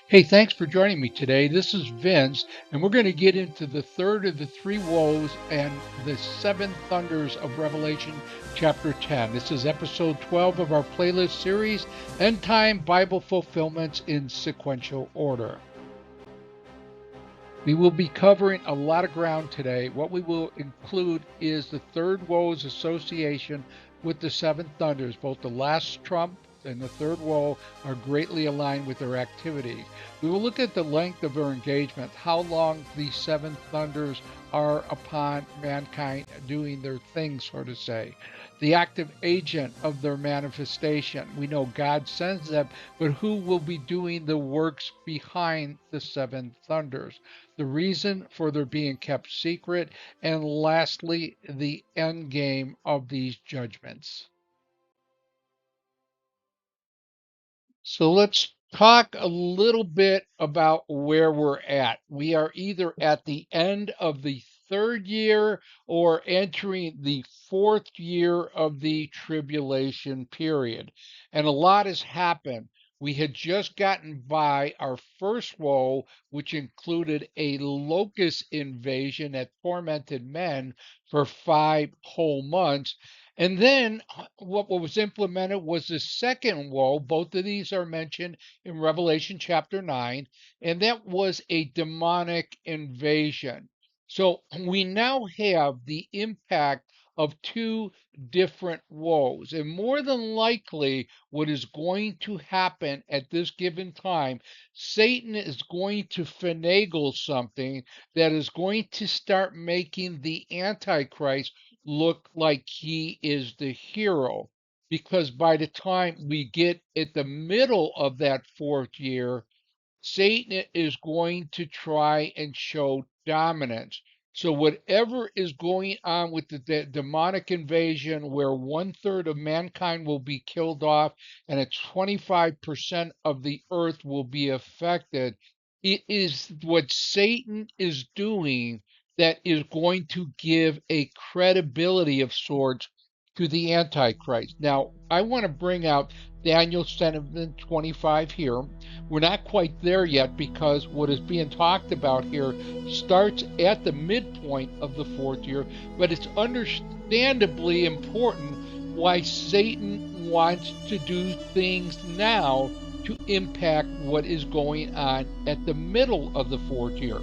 Hey, thanks for joining me today. This is Vince, and we're going to get into the third of the three woes and the seven thunders of Revelation chapter 10. This is episode 12 of our playlist series, End Time Bible Fulfillments in Sequential Order. We will be covering a lot of ground today. What we will include is the third woe's association with the seven thunders. Both the last trump and the third woe are greatly aligned with their activities. We will look at the length of their engagement, how long the seven thunders are upon mankind doing their thing, so to say. The active agent of their manifestation. We know God sends them, but who will be doing the works behind the seven thunders? The reason for their being kept secret, and lastly, the end game of these judgments. So let's talk a little bit about where we're at. We are either at the end of the third year or entering the fourth year of the tribulation period. And a lot has happened. We had just gotten by our first woe, which included a locust invasion that tormented men for 5 whole months. And then what was implemented was the second woe. Both of these are mentioned in Revelation chapter 9, and that was a demonic invasion. So we now have the impact of two different woes. And more than likely, what is going to happen at this given time, Satan is going to finagle something that is going to start making the Antichrist look like he is the hero. Because by the time we get at the middle of that fourth year, Satan is going to try and show dominance. So, whatever is going on with the demonic invasion, where one third of mankind will be killed off and 25% of the earth will be affected, it is what Satan is doing that is going to give a credibility of sorts to the Antichrist. Now, I want to bring out Daniel 7:25 here. We're not quite there yet because what is being talked about here starts at the midpoint of the fourth year, but it's understandably important why Satan wants to do things now to impact what is going on at the middle of the fourth year.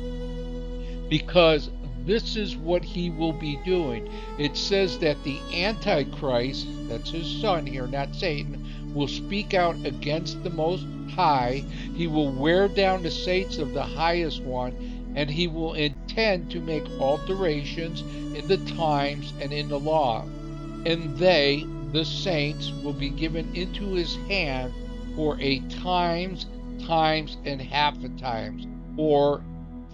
Because this is what he will be doing. It says that the Antichrist, that's his son here, not Satan, will speak out against the Most High. He will wear down the saints of the highest one, and he will intend to make alterations in the times and in the law. And they, the saints, will be given into his hand for a times, and half a times, or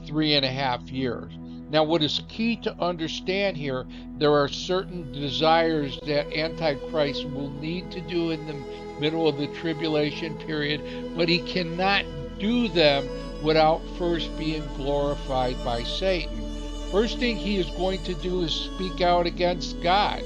3.5 years. Now, what is key to understand here, there are certain desires that Antichrist will need to do in the middle of the tribulation period, but he cannot do them without first being glorified by Satan. First thing he is going to do is speak out against God.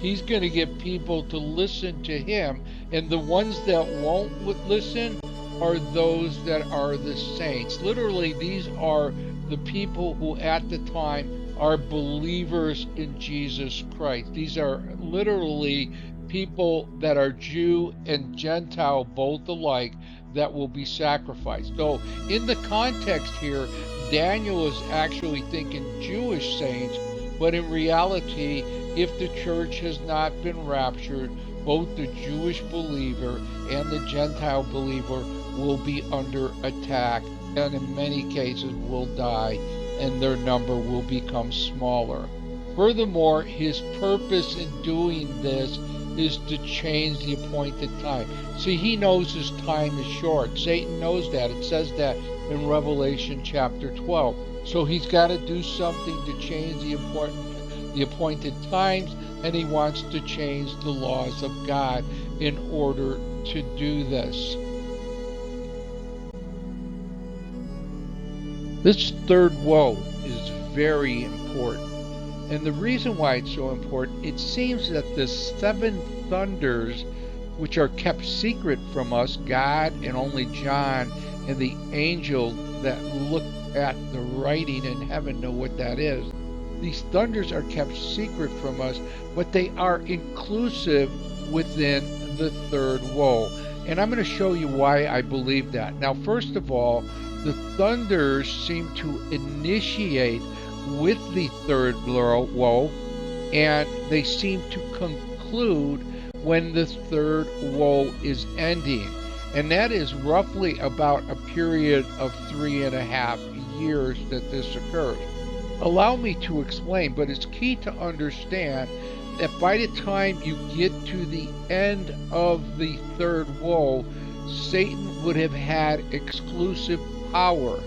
He's going to get people to listen to him, and the ones that won't listen are those that are the saints. Literally, these are the people who at the time are believers in Jesus Christ. These are literally people that are Jew and Gentile both alike that will be sacrificed. So in the context here, Daniel is actually thinking Jewish saints, but in reality, if the church has not been raptured, both the Jewish believer and the Gentile believer will be under attack, and in many cases will die, and their number will become smaller. Furthermore, his purpose in doing this is to change the appointed time. See, he knows his time is short. Satan knows that. It says that in Revelation chapter 12. So he's got to do something to change the appointed times, and he wants to change the laws of God in order to do this. This third woe is very important. And the reason why it's so important, it seems that the seven thunders, which are kept secret from us, God and only John and the angel that looked at the writing in heaven know what that is. These thunders are kept secret from us, but they are inclusive within the third woe. And I'm going to show you why I believe that. Now, first of all, the thunders seem to initiate with the third woe, and they seem to conclude when the third woe is ending. And that is roughly about a period of 3.5 years that this occurs. Allow me to explain, but it's key to understand that by the time you get to the end of the third woe, Satan would have had exclusive power.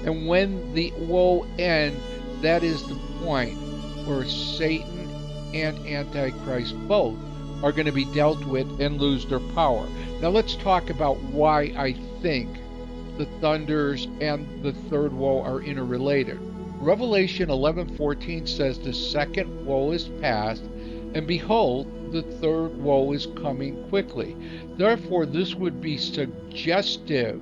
And when the woe ends, that is the point where Satan and Antichrist both are going to be dealt with and lose their power. Now let's talk about why I think the thunders and the third woe are interrelated. Revelation 11:14 says the second woe is past, and behold, the third woe is coming quickly. Therefore, this would be suggestive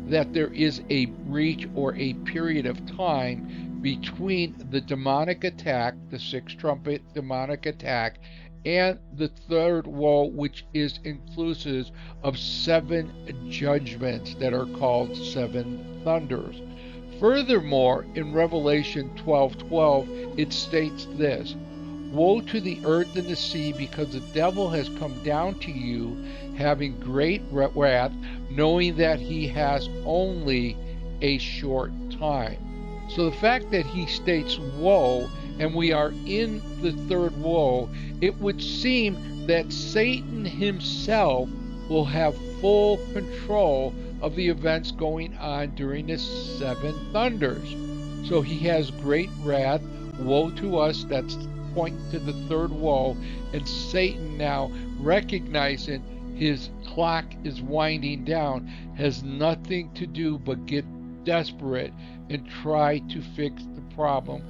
that there is a breach or a period of time between the demonic attack, the sixth trumpet demonic attack, and the third woe, which is inclusive of 7 judgments that are called 7 thunders. Furthermore, in Revelation 12:12, it states this: Woe to the earth and the sea, because the devil has come down to you, having great wrath, knowing that he has only a short time. So the fact that he states woe, and we are in the third woe, it would seem that Satan himself will have full control of the events going on during the 7 thunders. So he has great wrath, woe to us, that's pointing to the third woe, and Satan, now recognizing his clock is winding down, has nothing to do but get desperate and try to fix the problem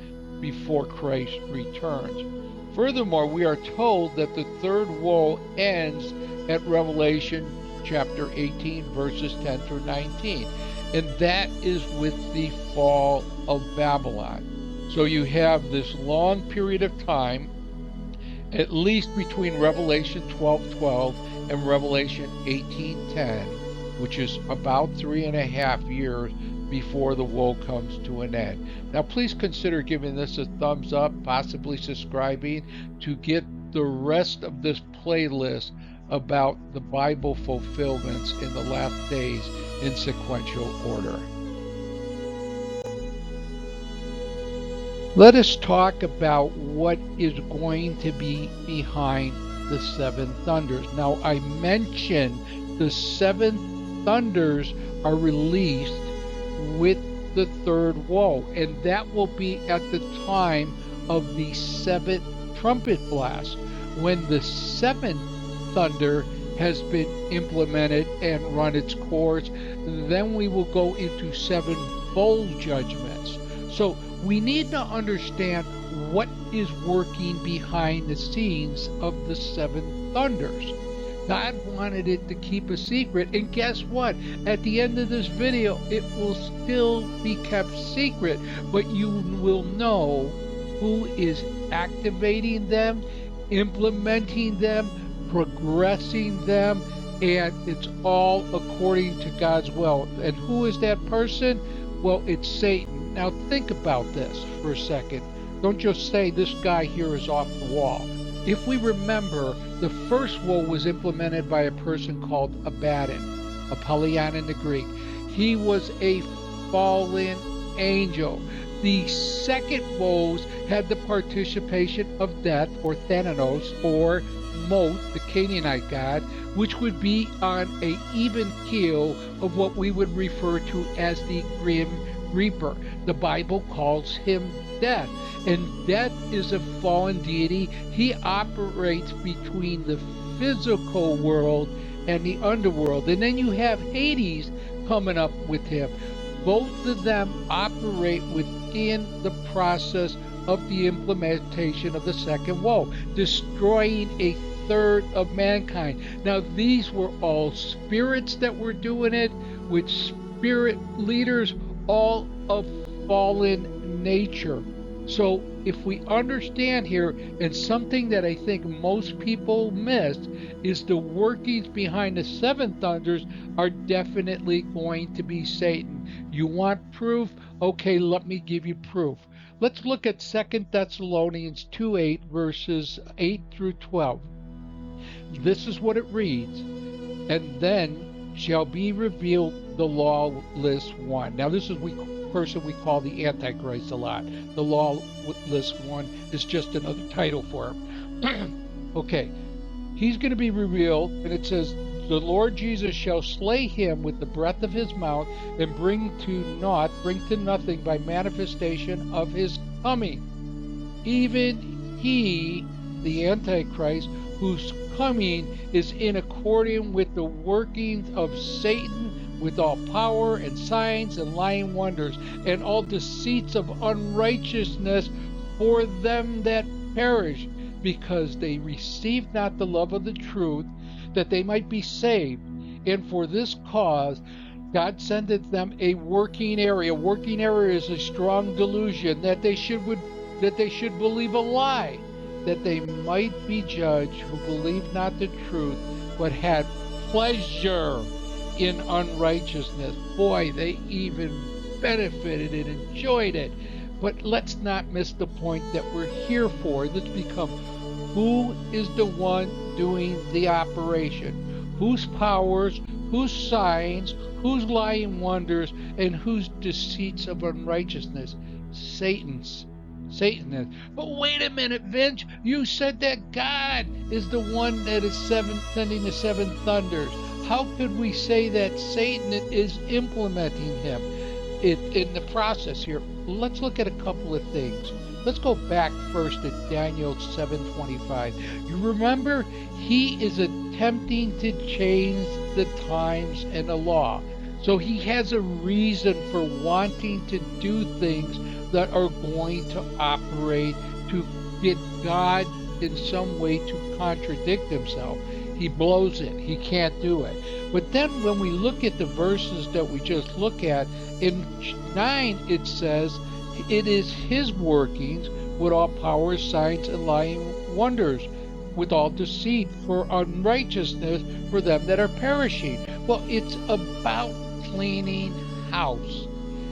before Christ returns. Furthermore, we are told that the third woe ends at Revelation chapter 18, verses 10 through 19, and that is with the fall of Babylon. So you have this long period of time, at least between Revelation 12:12 and Revelation 18:10, which is about 3.5 years before the woe comes to an end. Now please consider giving this a thumbs up, possibly subscribing to get the rest of this playlist about the Bible fulfillments in the last days in sequential order. Let us talk about what is going to be behind the 7 thunders. Now, I mentioned the 7 thunders are released with the third woe, and that will be at the time of the 7th trumpet blast, when the 7th thunder has been implemented and run its course. Then we will go into 7 bowl judgments. So we need to understand what is working behind the scenes of the 7 thunders. God wanted it to keep a secret, and guess what? At the end of this video, it will still be kept secret, but you will know who is activating them, implementing them, progressing them, and it's all according to God's will. And who is that person? Well, it's Satan. Now think about this for a second. Don't just say this guy here is off the wall. If we remember, the first woe was implemented by a person called Abaddon, Apollyon in the Greek. He was a fallen angel. The second woes had the participation of death, or Thanatos, or Moth, the Canaanite god, which would be on an even keel of what we would refer to as the Grim Reaper. The Bible calls him Death, and Death is a fallen deity. He operates between the physical world and the underworld. And then you have Hades coming up with him. Both of them operate within the process of the implementation of the second woe, destroying a third of mankind. Now, these were all spirits that were doing it, which spirit leaders, all of fallen nature. So if we understand here, and something that I think most people miss, is the workings behind the seven thunders are definitely going to be Satan. You want proof? Okay, let me give you proof. Let's look at 2 Thessalonians 2:8, verses 8 through 12. This is what it reads. And then shall be revealed the lawless one. Now, this is we person we call the Antichrist a lot. The lawless one is just another title for him. Okay, he's going to be revealed, and it says, the Lord Jesus shall slay him with the breath of his mouth, and bring to nothing by manifestation of his coming. Even he, the Antichrist, whose coming is in accordance with the workings of Satan, with all power and signs and lying wonders, and all deceits of unrighteousness for them that perish, because they received not the love of the truth, that they might be saved. And for this cause God sendeth them a working area. Working area is a strong delusion that they should believe a lie, that they might be judged who believed not the truth, but had pleasure in unrighteousness. Boy, they even benefited and enjoyed it. But let's not miss the point that we're here for. Let's become, who is the one doing the operation? Whose powers, whose signs, whose lying wonders, and whose deceits of unrighteousness? Satan's. Satan is. But wait a minute, Vince. You said that God is the one that is sending the seven thunders. How could we say that Satan is implementing him in the process here? Let's look at a couple of things. Let's go back first to Daniel 7:25. You remember, he is attempting to change the times and the law. So he has a reason for wanting to do things that are going to operate to get God in some way to contradict himself. He blows it. He can't do it. But then when we look at the verses that we just look at, in 9 it says, it is his workings with all powers, signs, and lying wonders, with all deceit for unrighteousness for them that are perishing. Well, it's about cleaning house.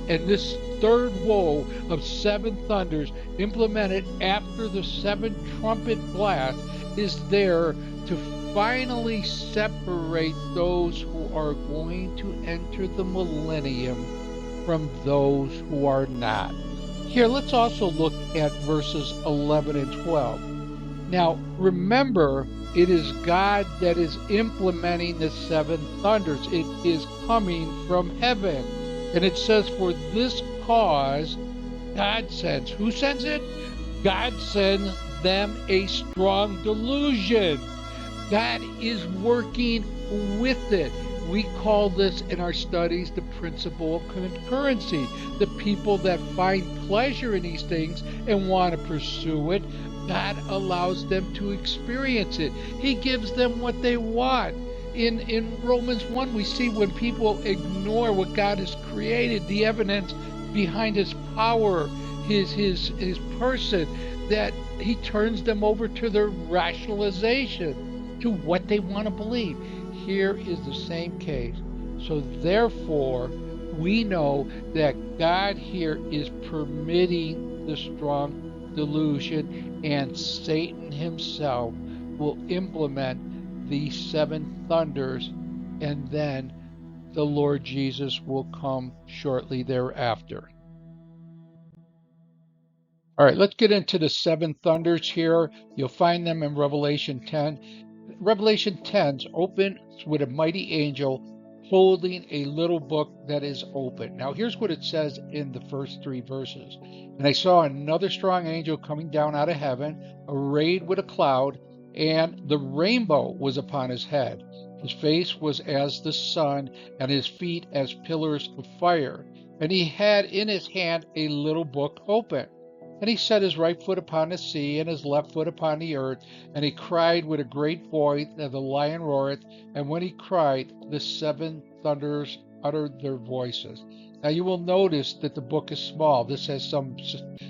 And this third woe of seven thunders implemented after the seven trumpet blast is there to finally separate those who are going to enter the millennium from those who are not. Here, let's also look at verses 11 and 12. Now, remember, it is God that is implementing the seven thunders. It is coming from heaven. And it says, for this cause, God sends. Who sends it? God sends them a strong delusion. God is working with it. We call this in our studies the principle of concurrency. The people that find pleasure in these things and want to pursue it, God allows them to experience it. He gives them what they want. In Romans 1, we see when people ignore what God has created, the evidence behind his power, his person, that he turns them over to their rationalization, to what they want to believe. Here is the same case. So therefore, we know that God here is permitting the strong delusion, and Satan himself will implement these seven thunders, and then the Lord Jesus will come shortly thereafter. All right, let's get into the seven thunders here. You'll find them in Revelation 10. Revelation 10 opens with a mighty angel holding a little book that is open. Now, here's what it says in the first 3 verses. And I saw another strong angel coming down out of heaven, arrayed with a cloud, and the rainbow was upon his head. His face was as the sun, and his feet as pillars of fire. And he had in his hand a little book open. And he set his right foot upon the sea, and his left foot upon the earth. And he cried with a great voice, and the lion roareth. And when he cried, the seven thunders uttered their voices. Now you will notice that the book is small. This has some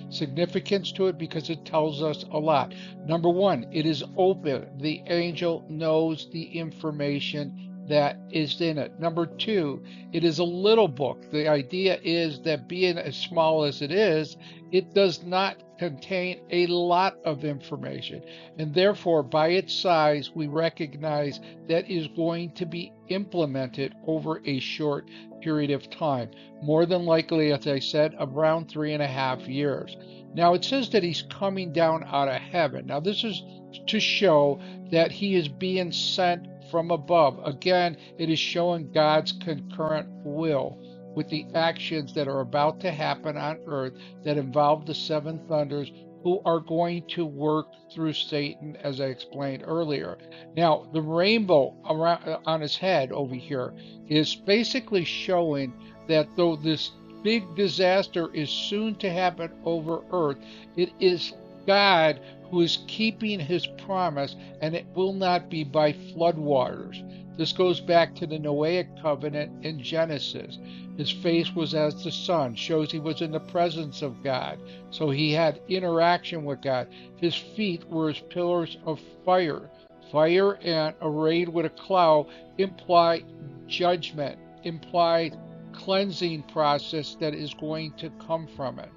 significance to it because it tells us a lot. Number one, it is open. The angel knows the information that is in it. Number two, it is a little book. The idea is that being as small as it does not contain a lot of information. And therefore, by its size, we recognize that is going to be implemented over a short period of time. More than likely, as I said, around 3.5 years. Now, it says that he's coming down out of heaven. Now, this is to show that he is being sent from above. Again, it is showing God's concurrent will with the actions that are about to happen on earth that involve the seven thunders who are going to work through Satan, as I explained earlier. Now, the rainbow around on his head over here is basically showing that though this big disaster is soon to happen over earth, it is God who is keeping his promise, and it will not be by floodwaters. This goes back to the Noahic covenant in Genesis. His face was as the sun, shows he was in the presence of God. So he had interaction with God. His feet were as pillars of fire. Fire and arrayed with a cloud imply judgment, imply cleansing process that is going to come from it.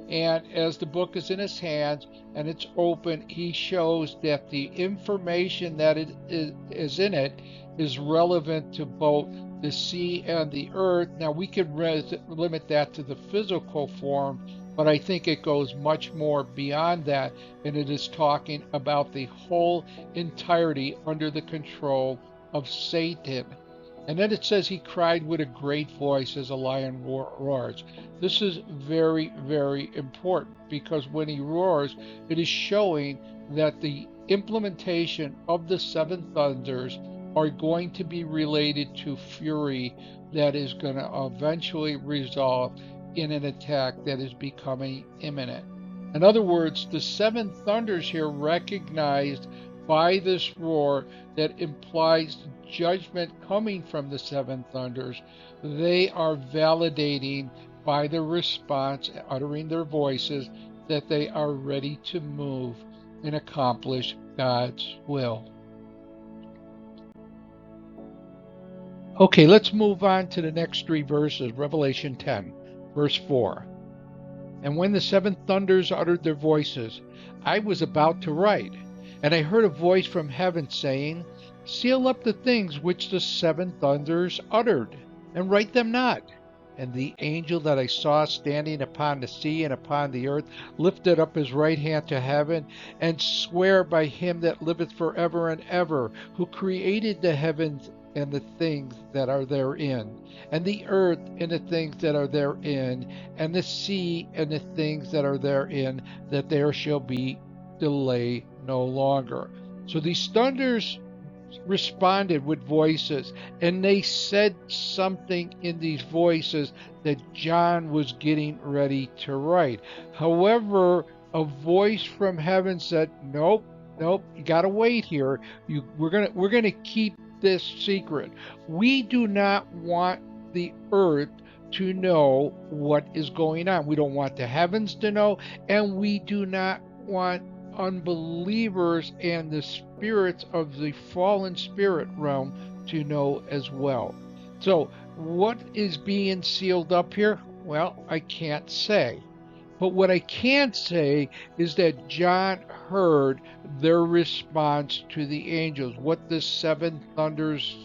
And as the book is in his hands and it's open, he shows that the information that is in it is relevant to both the sea and the earth. Now, we could limit that to the physical form, but I think it goes much more beyond that, and it is talking about the whole entirety under the control of Satan. And then it says he cried with a great voice as a lion roars. This is very, very important because when he roars, it is showing that the implementation of the seven thunders are going to be related to fury that is going to eventually result in an attack that is becoming imminent. In other words, the seven thunders here recognized by this roar that implies judgment coming from the seven thunders, they are validating by the response, uttering their voices, that they are ready to move and accomplish God's will. Okay, let's move on to the next three verses. Revelation 10, verse 4. And when the seven thunders uttered their voices, I was about to write, and I heard a voice from heaven saying, Seal up the things which the seven thunders uttered, and write them not. And the angel that I saw standing upon the sea and upon the earth lifted up his right hand to heaven, and sware by him that liveth forever and ever, who created the heavens and the things that are therein, and the earth and the things that are therein, and the sea and the things that are therein, that there shall be delay no longer. So these thunders responded with voices, and they said something in these voices that John was getting ready to write. However, a voice from heaven said, Nope, you gotta wait here. We're gonna keep this secret. We do not want the earth to know what is going on. We don't want the heavens to know, and we do not want unbelievers and the spirits of the fallen spirit realm to know as well. So, what is being sealed up here? Well, I can't say. But what I can say is that John heard their response to the angels, what the seven thunders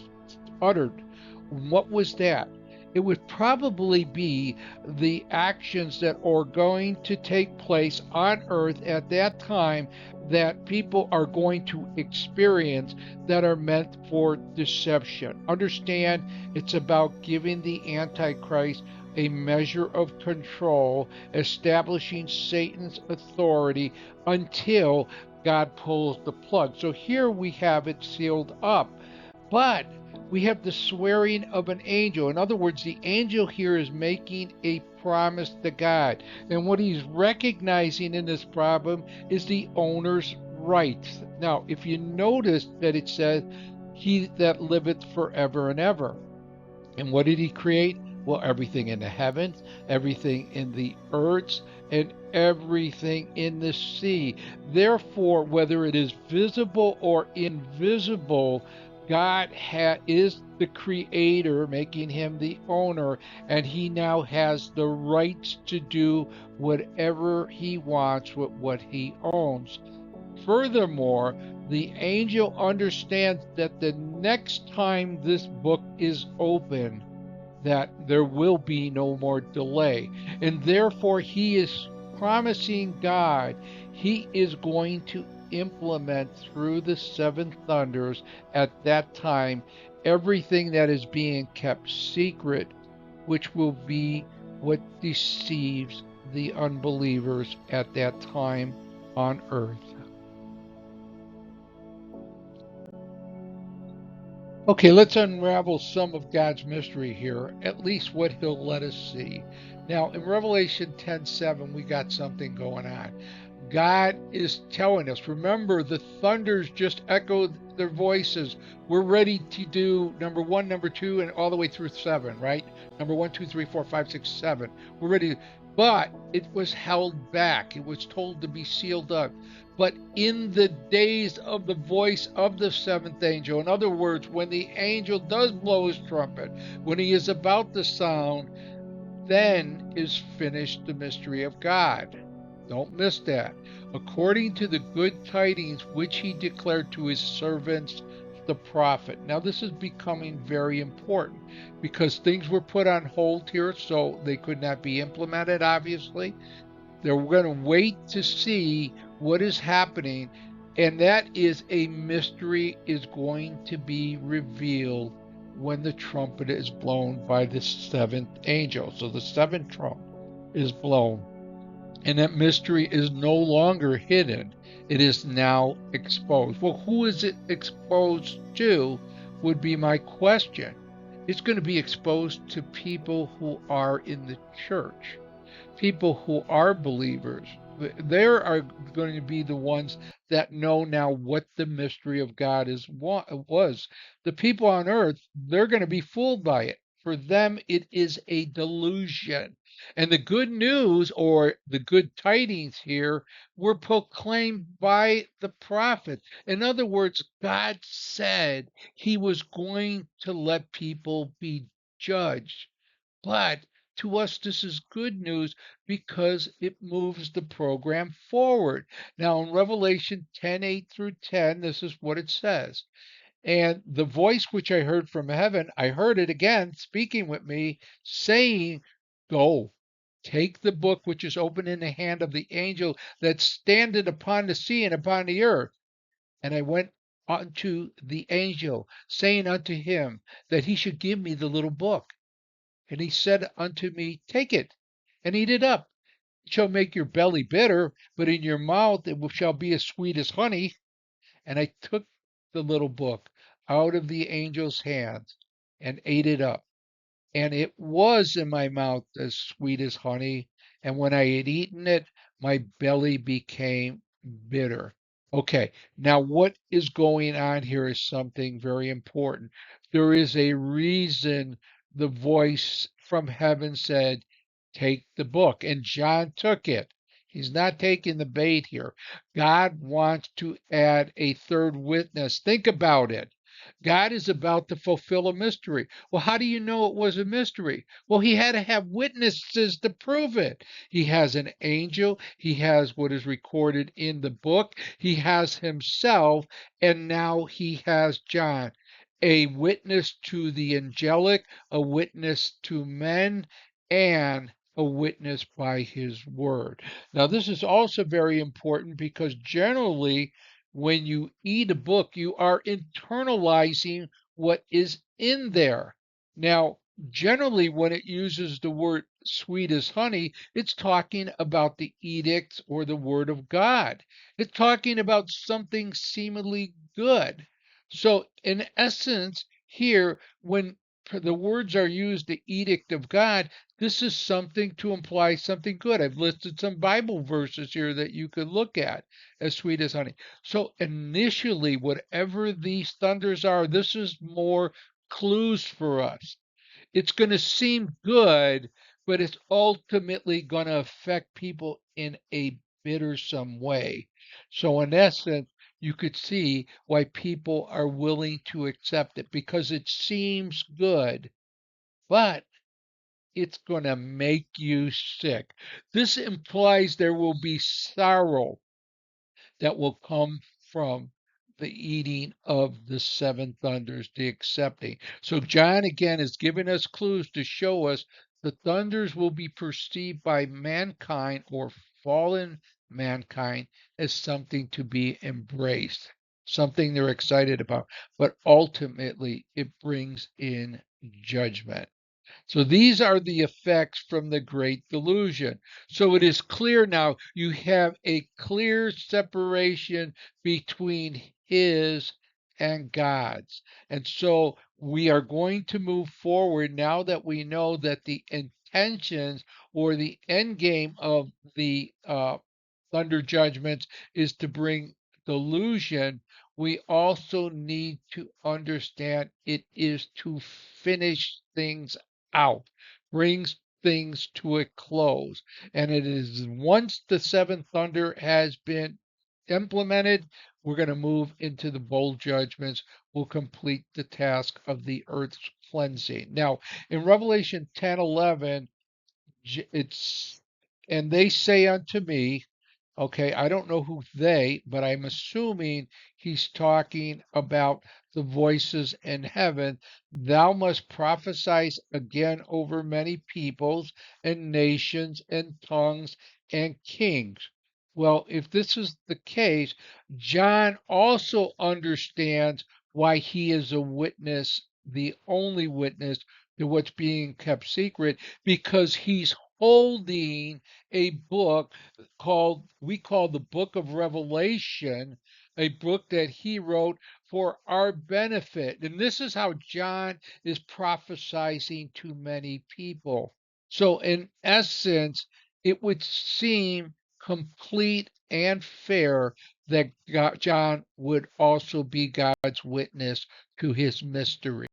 uttered. What was that? It would probably be the actions that are going to take place on earth at that time that people are going to experience that are meant for deception. Understand, it's about giving the Antichrist a measure of control, establishing Satan's authority until God pulls the plug. So here we have it sealed up. But we have the swearing of an angel. In other words, the angel here is making a promise to God. And what he's recognizing in this problem is the owner's rights. Now, if you notice that it says, He that liveth forever and ever. And what did he create? Well, everything in the heavens, everything in the earths, and everything in the sea. Therefore, whether it is visible or invisible, is the creator, making him the owner, and he now has the rights to do whatever he wants with what he owns. Furthermore, the angel understands that the next time this book is open, that there will be no more delay. And therefore, he is promising God he is going to implement through the seven thunders at that time everything that is being kept secret, which will be what deceives the unbelievers at that time on earth. Okay, let's unravel some of God's mystery here, at least what he'll let us see. Now, in Revelation 10:7, we got something going on. God is telling us, remember, the thunders just echoed their voices. We're ready to do number one, number two, and all the way through seven, right? Number one, two, three, four, five, six, seven. We're ready. But it was held back. It was told to be sealed up. But in the days of the voice of the seventh angel, in other words, when the angel does blow his trumpet, when he is about to sound, then is finished the mystery of God. Don't miss that. According to the good tidings which he declared to his servants, the prophet. Now, this is becoming very important because things were put on hold here, so they could not be implemented, obviously. They're going to wait to see what is happening, and that is a mystery is going to be revealed when the trumpet is blown by the seventh angel. So the seventh trump is blown, and that mystery is no longer hidden. It is now exposed. Well, who is it exposed to? Would be my question. It's going to be exposed to people who are in the church, people who are believers. There are going to be the ones that know now what the mystery of God was. The people on earth, they're going to be fooled by it. For them, it is a delusion. And the good news, or the good tidings here, were proclaimed by the prophet. In other words, God said he was going to let people be judged. But to us, this is good news because it moves the program forward. Now, in Revelation 10:8 through 10, this is what it says. And the voice which I heard from heaven, I heard it again speaking with me, saying, Go, take the book which is open in the hand of the angel that standeth upon the sea and upon the earth. And I went unto the angel, saying unto him that he should give me the little book. And he said unto me, Take it and eat it up. It shall make your belly bitter, but in your mouth it shall be as sweet as honey. And I took the little book out of the angel's hands and ate it up. And it was in my mouth as sweet as honey. And when I had eaten it, my belly became bitter. Okay, now what is going on here is something very important. There is a reason the voice from heaven said, Take the book. And John took it. He's not taking the bait here. God wants to add a third witness. Think about it. God is about to fulfill a mystery. Well, how do you know it was a mystery? Well, he had to have witnesses to prove it. He has an angel, he has what is recorded in the book, he has himself, and now he has John, a witness to the angelic, a witness to men, and a witness by his word. Now, this is also very important because generally, when you eat a book, you are internalizing what is in there. Now, generally, when it uses the word sweet as honey, it's talking about the edicts or the word of God. It's talking about something seemingly good. So, in essence, here, when the words are used, the edict of God, this is something to imply something good. I've listed some Bible verses here that you could look at, as sweet as honey. So initially, whatever these thunders are, this is more clues for us. It's going to seem good, but it's ultimately going to affect people in a bittersome way. So, in essence, you could see why people are willing to accept it because it seems good, but it's going to make you sick. This implies there will be sorrow that will come from the eating of the seven thunders, the accepting. So John again is giving us clues to show us the thunders will be perceived by mankind or fallen mankind as something to be embraced, something they're excited about, but ultimately it brings in judgment. So these are the effects from the Great Delusion. So it is clear now you have a clear separation between his and God's. And so we are going to move forward now that we know that the intentions or the end game of the thunder judgments is to bring delusion. We also need to understand it is to finish things out, brings things to a close. And it is once the seventh thunder has been implemented, we're going to move into the bowl judgments. We'll complete the task of the earth's cleansing. Now, in Revelation 10:11, it's and they say unto me, okay, I don't know who they, but I'm assuming he's talking about the voices in heaven. Thou must prophesy again over many peoples and nations and tongues and kings. Well, if this is the case, John also understands why he is a witness, the only witness to what's being kept secret, because he's holding a book we call the book of Revelation, a book that he wrote for our benefit. And this is how John is prophesying to many people. So in essence, it would seem complete and fair that John would also be God's witness to his mystery.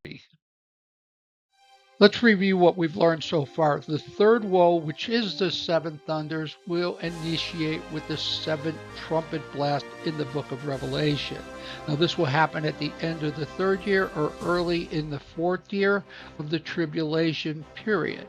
Let's review what we've learned so far. The third woe, which is the seven thunders, will initiate with the seventh trumpet blast in the book of Revelation. Now, this will happen at the end of the third year or early in the fourth year of the tribulation period.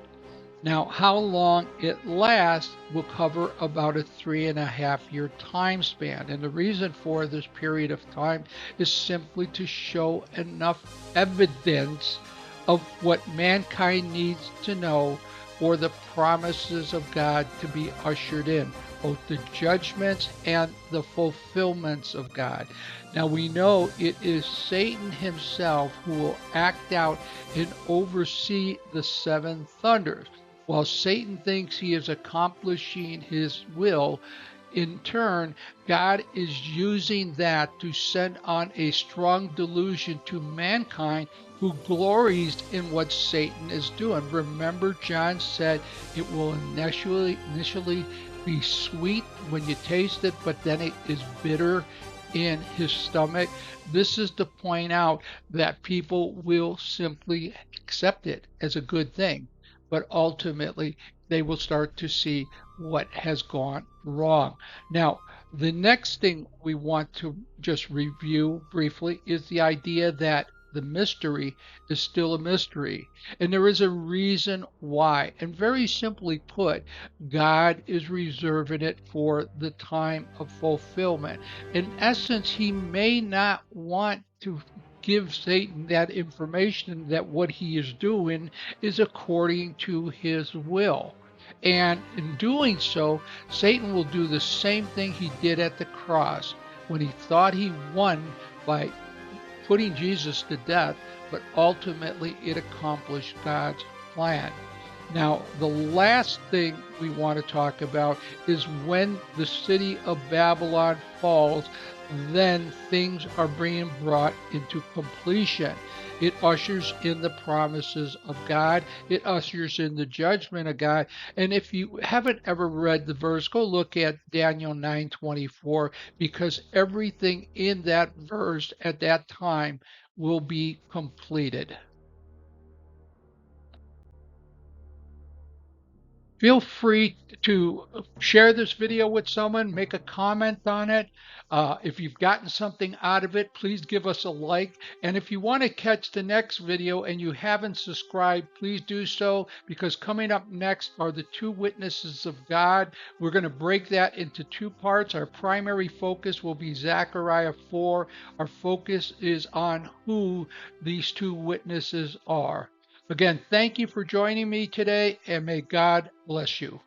Now, how long it lasts will cover about a 3.5 year time span. And the reason for this period of time is simply to show enough evidence of what mankind needs to know for the promises of God to be ushered in, both the judgments and the fulfillments of God. Now we know it is Satan himself who will act out and oversee the seven thunders. While Satan thinks he is accomplishing his will, in turn, God is using that to send on a strong delusion to mankind who glories in what Satan is doing. Remember, John said it will initially be sweet when you taste it, but then it is bitter in his stomach. This is to point out that people will simply accept it as a good thing, but ultimately they will start to see what has gone wrong. Now, the next thing we want to just review briefly is the idea that the mystery is still a mystery. And there is a reason why. And very simply put, God is reserving it for the time of fulfillment. In essence, he may not want to give Satan that information that what he is doing is according to his will. And in doing so, Satan will do the same thing he did at the cross when he thought he won by putting Jesus to death, but ultimately it accomplished God's plan. Now, the last thing we want to talk about is when the city of Babylon falls, then things are being brought into completion. It ushers in the promises of God. It ushers in the judgment of God. And if you haven't ever read the verse, go look at Daniel 9:24, because everything in that verse at that time will be completed. Feel free to share this video with someone, make a comment on it. If you've gotten something out of it, please give us a like. And if you want to catch the next video and you haven't subscribed, please do so, because coming up next are the two witnesses of God. We're going to break that into two parts. Our primary focus will be Zechariah 4. Our focus is on who these two witnesses are. Again, thank you for joining me today, and may God bless you.